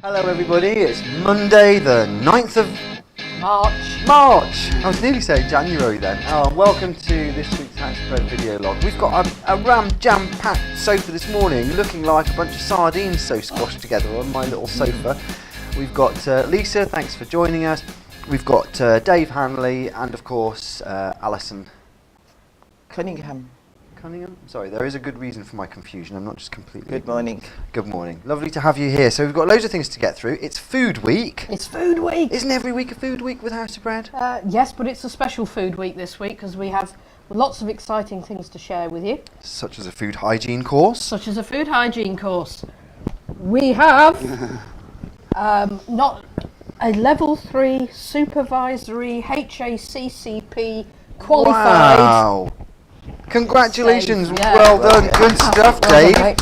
Hello everybody, it's Monday the 9th of March. I was nearly saying January then. Welcome to this week's House of Bread video log. We've got a jam-packed sofa this morning, looking like a bunch of sardines so squashed together on my little sofa. We've got Lisa, thanks for joining us. We've got Dave Hanley and of course Alison Cunningham. Sorry, there is a good reason for my confusion. I'm not just completely... Good morning. Good morning. Lovely to have you here. So we've got loads of things to get through. It's Food Week. It's Food Week. Isn't every week a Food Week with House of Bread? Yes, but it's a special Food Week this week because we have lots of exciting things to share with you. Such as a food hygiene course. We have not a level 3 supervisory HACCP qualified. Wow. Congratulations, Yeah. well done, good stuff, Dave. Right.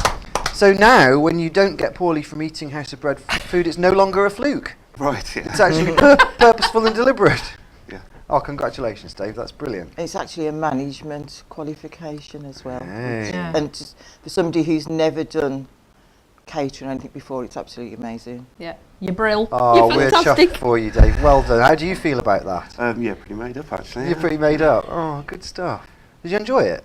So now, when you don't get poorly from eating House of Bread food, it's no longer a fluke. Right, yeah. It's actually purposeful and deliberate. Yeah. Oh, congratulations, Dave, that's brilliant. It's actually a management qualification as well. Hey. Yeah. And just for somebody who's never done catering or anything before, it's absolutely amazing. Yeah, you're brill. Oh, You're we're fantastic. chuffed for you, Dave. Well done. How do you feel about that? Yeah, pretty made up actually. You're pretty made up. Oh, good stuff. Did you enjoy it?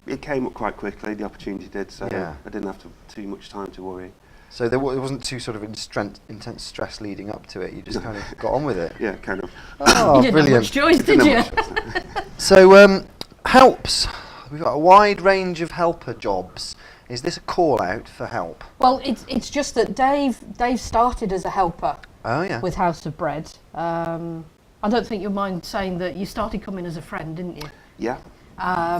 It came up quite quickly, the opportunity did, so Yeah. I didn't have too much time to worry. So there wasn't too sort of intense stress leading up to it. You just kind of got on with it. Yeah, kind of. Oh, You didn't brilliant. have much choice, did Didn't you? have much- So, helps. We've got a wide range of helper jobs. Is this a call out for help? Well, it's just that Dave started as a helper Oh, yeah. with House of Bread. I don't think you'll mind saying that you started coming as a friend, didn't you? Yeah.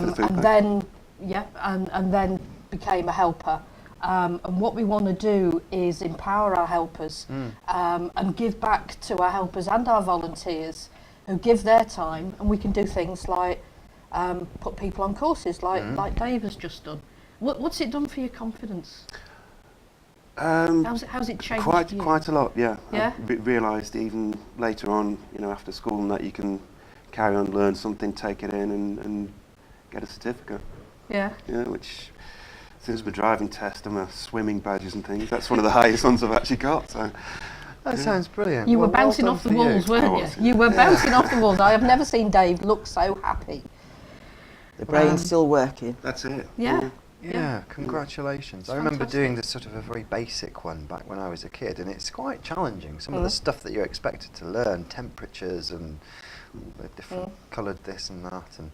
For the food And bank. then then became a helper. And what we want to do is empower our helpers and give back to our helpers and our volunteers who give their time, and we can do things like put people on courses like Dave has just done. What's it done for your confidence? How's it changed you? Quite a lot, yeah. Yeah? I realised even later on, after school, and that you can carry on, learn something, take it in, and get a certificate. Yeah. Which, since my driving test and my swimming badges and things, that's one of the highest ones I've actually got. So. That sounds brilliant. You were Well, well bouncing done off the for you. walls, weren't I you? was. You were bouncing off the walls. I have never seen Dave look so happy. The brain's still working. That's it. Yeah. Yeah, congratulations. It's I remember fantastic. doing this sort of a very basic one back when I was a kid, and it's quite challenging. Some of the stuff that you're expected to learn, temperatures and the different coloured this and that. And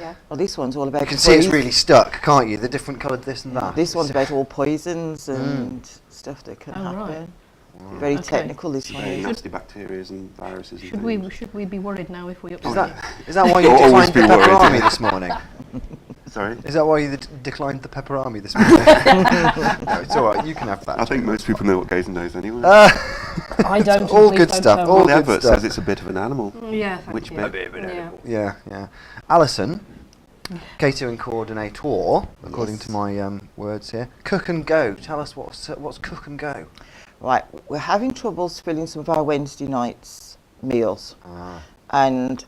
Yeah. Well, this one's all about you can see it's poison. really stuck, can't you? The different coloured this and that. This one's about all poisons and stuff that can Oh, happen. right. Very Okay. technical, this one Very is. nasty bacteria and viruses and Should we be worried now if we Is upset? that why you You'll always declined the be worried. pepperami this morning? Sorry? Is that why you declined the pepperami this morning? No, it's all right. You can have that. I think most people know what goes in those anyway. I don't. All please good don't stuff, tell all me. the good advert stuff. says it's a bit of an animal. Yeah. Thank Which you. bit? Yeah. Yeah. Alison, catering coordinator, according to my words here. Cook and Go. Tell us what's Cook and Go. Right, we're having troubles filling some of our Wednesday nights meals. And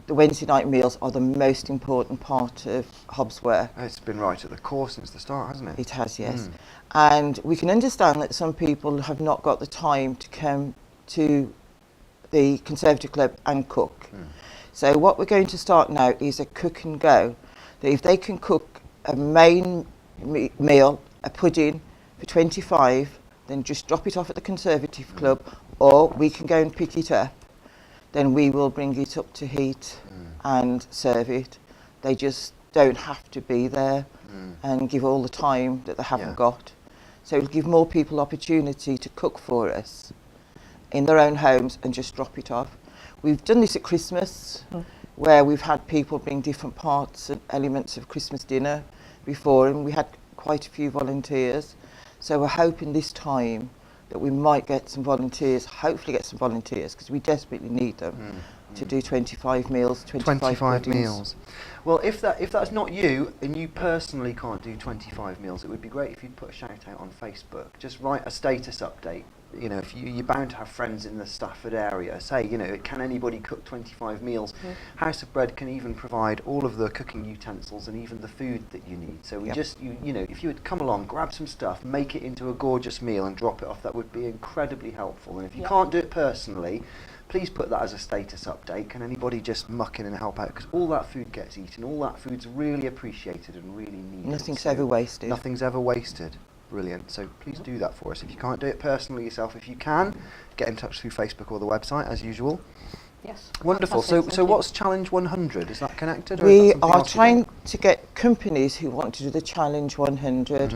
the Wednesday night meals are the most important part of Hobbs' work. It's been right at the core since the start, hasn't it? It has, yes. And we can understand that some people have not got the time to come to the Conservative Club and cook. So what we're going to start now is a cook and go. That if they can cook a main meal, a pudding for 25, then just drop it off at the Conservative Club, or we can go and pick it up. Then we will bring it up to heat and serve it. They just don't have to be there and give all the time that they haven't got. So it'll give more people opportunity to cook for us in their own homes and just drop it off. We've done this at Christmas, where we've had people bring different parts and elements of Christmas dinner before, and we had quite a few volunteers. So we're hoping this time that we might get some volunteers, hopefully get some volunteers, because we desperately need them to do 25 meals, 25 puddings. meals. Well, if that's not you, and you personally can't do 25 meals, it would be great if you'd put a shout out on Facebook. Just write a status update you know, if you're bound to have friends in the Stafford area, say, you know, can anybody cook 25 meals? House of Bread can even provide all of the cooking utensils and even the food that you need. So we just, you know, if you would come along, grab some stuff, make it into a gorgeous meal and drop it off, that would be incredibly helpful. And if you can't do it personally, please put that as a status update. Can anybody just muck in and help out? Because all that food gets eaten, all that food's really appreciated and really needed. Nothing's ever wasted. Nothing's ever wasted. Brilliant. So please do that for us. If you can't do it personally yourself, if you can, get in touch through Facebook or the website as usual. Yes. Wonderful. Fantastic, So what's Challenge 100? Is that connected? Or We is that something are else you're trying doing? to get companies who want to do the Challenge 100.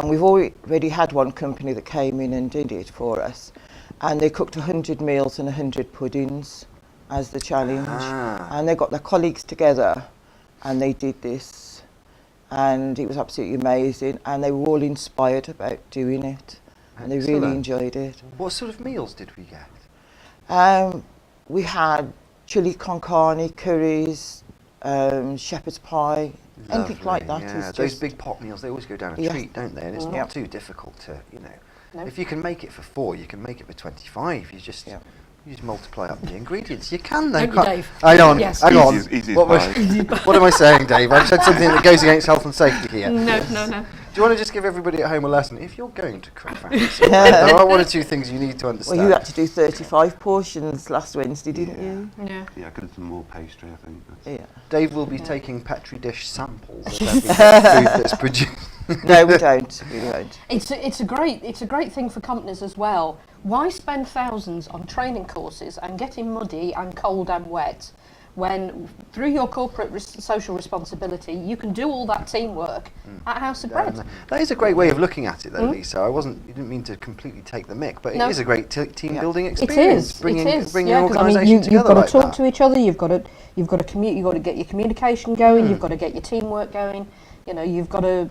We've already had one company that came in and did it for us, and they cooked 100 meals and 100 puddings as the challenge. And they got their colleagues together and they did this, and it was absolutely amazing, and they were all inspired about doing it, and they really Excellent. enjoyed it. What sort of meals did we get? We had chili con carne, curries, shepherd's pie, anything like that. Yeah, is those just- big pot meals, they always go down a Yeah. treat, don't they? And it's not too difficult to, you know. No. If you can make it for 4, you can make it for 25. You just Yeah. multiply up the ingredients. You can, though. Don't you, can't- Dave? Hang on, Yes. hang on. Easy as What, pie. what am I saying, Dave? I've said something that goes against health and safety here. No. Do you want to just give everybody at home a lesson? If you're going to cook fancy, there are 1 or 2 things you need to understand. Well, you had to do 35 portions last Wednesday, didn't you? Yeah. Yeah, I could have some more pastry, I think. Yeah. Dave will be taking Petri dish samples of every food that's produced. No, we don't. We don't. It's a great thing for companies as well. Why spend thousands on training courses and getting muddy and cold and wet when through your corporate social responsibility you can do all that teamwork at House of Bread? That is a great way of looking at it, though, Lisa. You didn't mean to completely take the mick, but No. it is a great team building It experience. is. Bringing it is. bringing Yeah, an 'cause I mean, organisation you've together got to like talk that. to each other. You've got to commute. You've got to get your communication going. You've got to get your teamwork going. You know, you've got to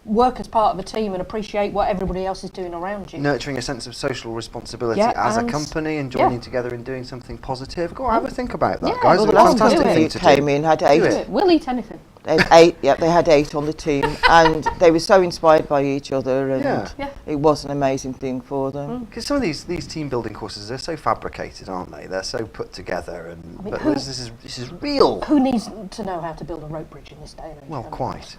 work as part of a team and appreciate what everybody else is doing around you. Nurturing a sense of social responsibility Yeah, as a and- company and joining together and doing something positive. Go on, have a think about that, Yeah, guys. Well, It's the a last fantastic do it. thing company to came do. in had Do 8. it. We'll eat anything. They had 8. Yep, they had 8 on the team, and they were so inspired by each other, and Yeah. it was an amazing thing for them. Because some of these team building courses, they're so fabricated, aren't they? They're so put together, and I mean, but who- this is real. Who needs to know how to build a rope bridge in this day and age? Well, I mean, quite.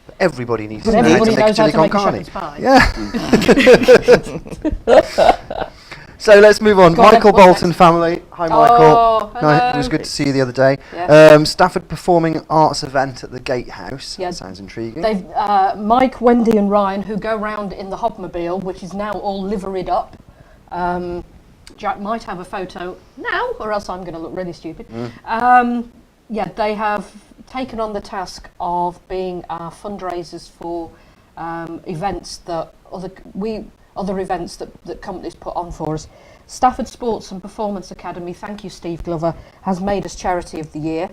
But everybody needs But to know how to everybody make a knows how chili to con make a carne. shepherd's pie. Yeah. So let's move on. Go on, Michael what's Bolton next? family. Hi, Oh, Michael. hello. It was good to see you the other day. Yeah. Stafford Performing Arts event at the Gatehouse. Yeah. Sounds intriguing. They've Mike, Wendy, and Ryan, who go round in the hobmobile, which is now all liveried up. Jack might have a photo now, or else I'm going to look really stupid. Yeah, they have taken on the task of being our fundraisers for events that other events that companies put on for us. Stafford Sports and Performance Academy, thank you Steve Glover, has made us Charity of the Year,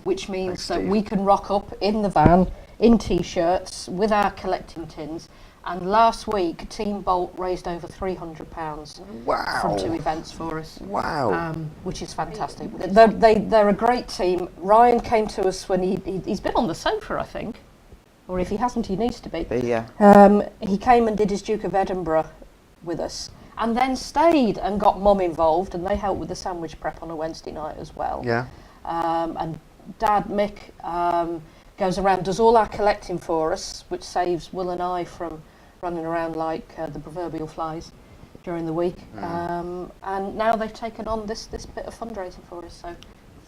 which means Thanks, that Steve. we can rock up in the van in t-shirts with our collecting tins. And last week, Team Bolt raised over £300 Wow. from 2 events for us. Wow. Which is fantastic. They're a great team. Ryan came to us when he's been on the sofa, I think, or if he hasn't, he needs to be. But yeah, He came and did his Duke of Edinburgh with us, and then stayed and got Mum involved, and they helped with the sandwich prep on a Wednesday night as well. Yeah. And Dad Mick goes around, does all our collecting for us, which saves Will and I from running around like the proverbial flies during the week. And now they've taken on this bit of fundraising for us, so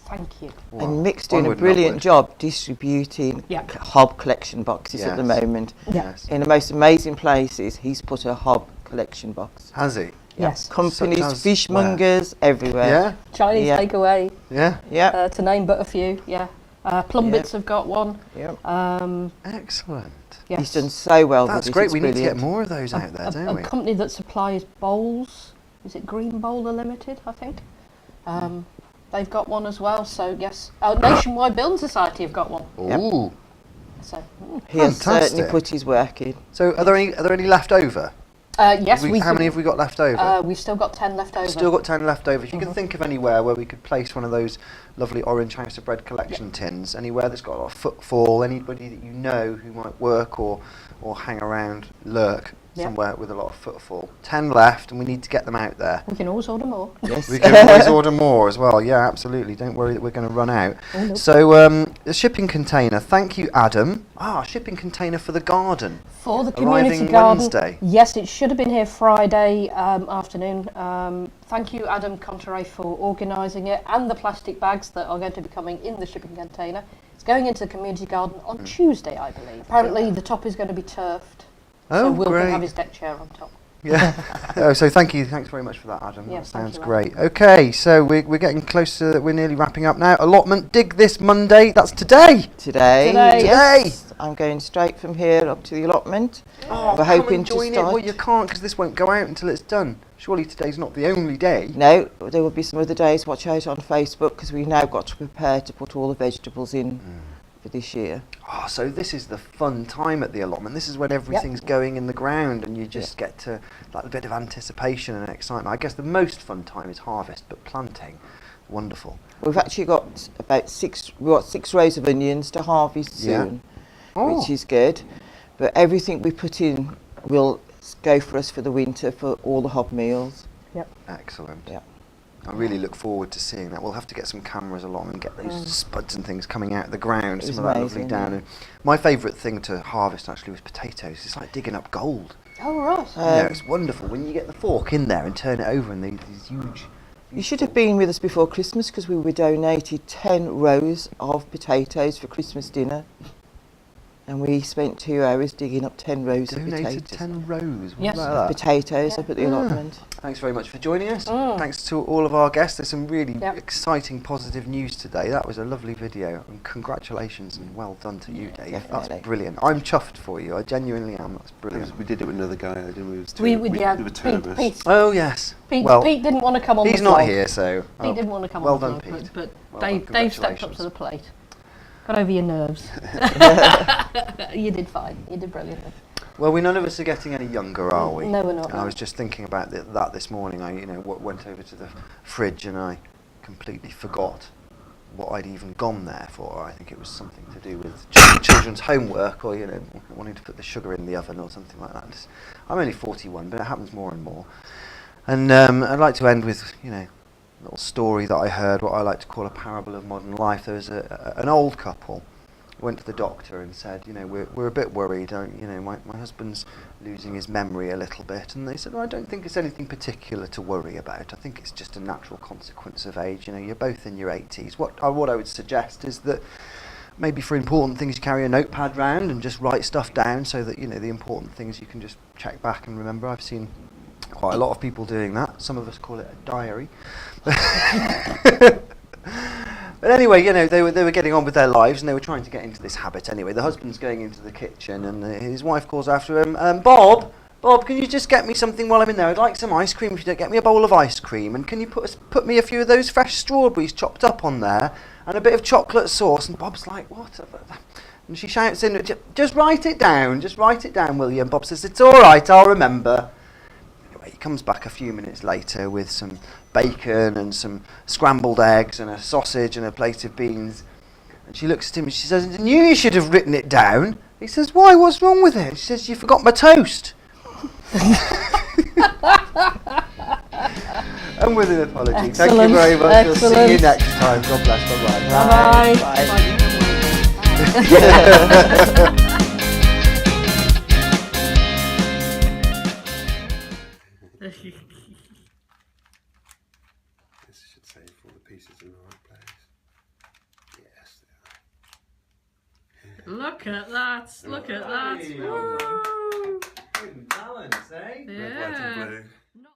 thank you. Wow. and Mick's doing a Onward and brilliant upward. job distributing Yeah. hob collection boxes at the Yes. moment. Yeah. Yes. In the most amazing places, he's put a hob collection box. Has he? Yes. Companies, Such as fishmongers, everywhere. Yeah. Chinese Yeah. takeaway, Yeah. Yeah. to name but a few, yeah. Plum Yeah. Bits have got one. Yeah. Excellent. Yes. He's done so well That's with it. great. It's We need to get brilliant. more of those out there, a don't we? company that supplies bowls, is it Green Bowler Limited, I think? They've got one as well, so yes. Nationwide Building Society have got one. Ooh. So, He has certainly Fantastic. put his work in. So are there any left over? yes, How many have we got left over? we've still got 10 left over. Still got 10 left over. If you can think of anywhere where we could place one of those lovely orange House of Bread collection tins, anywhere that's got a lot of footfall, anybody that you know who might work or hang around, lurk, somewhere with a lot of footfall. 10 left, and we need to get them out there. We can always order more. Yes. We can always order more as well. Yeah, absolutely. Don't worry that we're going to run out. Oh, no. So, the shipping container. Thank you, Adam. Shipping container for the garden. For the community Arriving garden. Wednesday. Yes, it should have been here Friday afternoon. Thank you, Adam Conteray, for organising it, and the plastic bags that are going to be coming in the shipping container. It's going into the community garden on Tuesday, I believe. Apparently, the top is going to be turfed. So Will can have his deck chair on top. Yeah. So thanks very much for that, Adam. Yes, that sounds thank you, great. Okay, so we're getting close to, we're nearly wrapping up now. Allotment dig this Monday. That's today. Today. Yes. I'm going straight from here up to the allotment. Oh, We're hoping to join it. start. Well, you can't because this won't go out until it's done. Surely today's not the only day. No, there will be some other days. Watch out on Facebook because we've now got to prepare to put all the vegetables in for this year. So this is the fun time at the allotment. This is when everything's going in the ground and you just get to like a bit of anticipation and excitement. I guess the most fun time is harvest, but planting, wonderful. We've actually got about 6 rows of onions to harvest soon, which is good. But everything we put in will go for us for the winter for all the hob meals. Excellent. Yeah. I really look forward to seeing that. We'll have to get some cameras along and get those spuds and things coming out of the ground. Some of that lovely down. And my favourite thing to harvest actually was potatoes. It's like digging up gold. Oh, right. It's wonderful when you get the fork in there and turn it over and these huge... You should have been with us before Christmas because we were donated 10 rows of potatoes for Christmas dinner. And we spent 2 hours digging up 10 rows of potatoes. Donated 10 rows. What Yes. about that? Potatoes up at the allotment. Thanks very much for joining us. Thanks to all of our guests. There's some really exciting, positive news today. That was a lovely video, and congratulations and well done to you, Dave. Definitely. That's brilliant. I'm chuffed for you. I genuinely am. That's brilliant. We did it with another guy, didn't we? It was We we yeah, were two of us. Pete, Oh yes. Pete, well, Pete didn't want to come on the he's vlog. not here, so Pete didn't want to come well on the done, vlog, Pete. but Well Dave done, stepped up congratulations. to the plate. Got over your nerves. You did fine. You did brilliantly. Well, none of us are getting any younger, are we? No, we're not. I was just thinking about that this morning. I, went over to the fridge and I completely forgot what I'd even gone there for. I think it was something to do with children's homework, or wanting to put the sugar in the oven or something like that. I'm only 41, but it happens more and more. And I'd like to end with a little story that I heard, what I like to call a parable of modern life. There was an old couple went to the doctor and said, we're a bit worried. My husband's losing his memory a little bit, and they said, I don't think it's anything particular to worry about. I think it's just a natural consequence of age. You're both in your 80s. What I would suggest is that maybe for important things you carry a notepad round and just write stuff down, so that the important things you can just check back and remember. I've seen quite a lot of people doing that. Some of us call it a diary. But anyway, they were getting on with their lives and they were trying to get into this habit anyway. The husband's going into the kitchen and his wife calls after him, Bob, can you just get me something while I'm in there? I'd like some ice cream if you don't get me a bowl of ice cream. And can you put me a few of those fresh strawberries chopped up on there and a bit of chocolate sauce? And Bob's like, what? And she shouts in, just write it down, will you? And Bob says, it's all right, I'll remember. He comes back a few minutes later with some bacon and some scrambled eggs and a sausage and a plate of beans. And she looks at him and she says, I knew you should have written it down. He says, why? What's wrong with it? She says, you forgot my toast. And with an apology. Thank you very much. We'll see you next time. God bless. Bye-bye. Bye. Bye. This should save all the pieces in the right place. Yes. Look at that! Look at that! Hey, Woo! Hidden talents, eh? Yeah. Red, white and blue.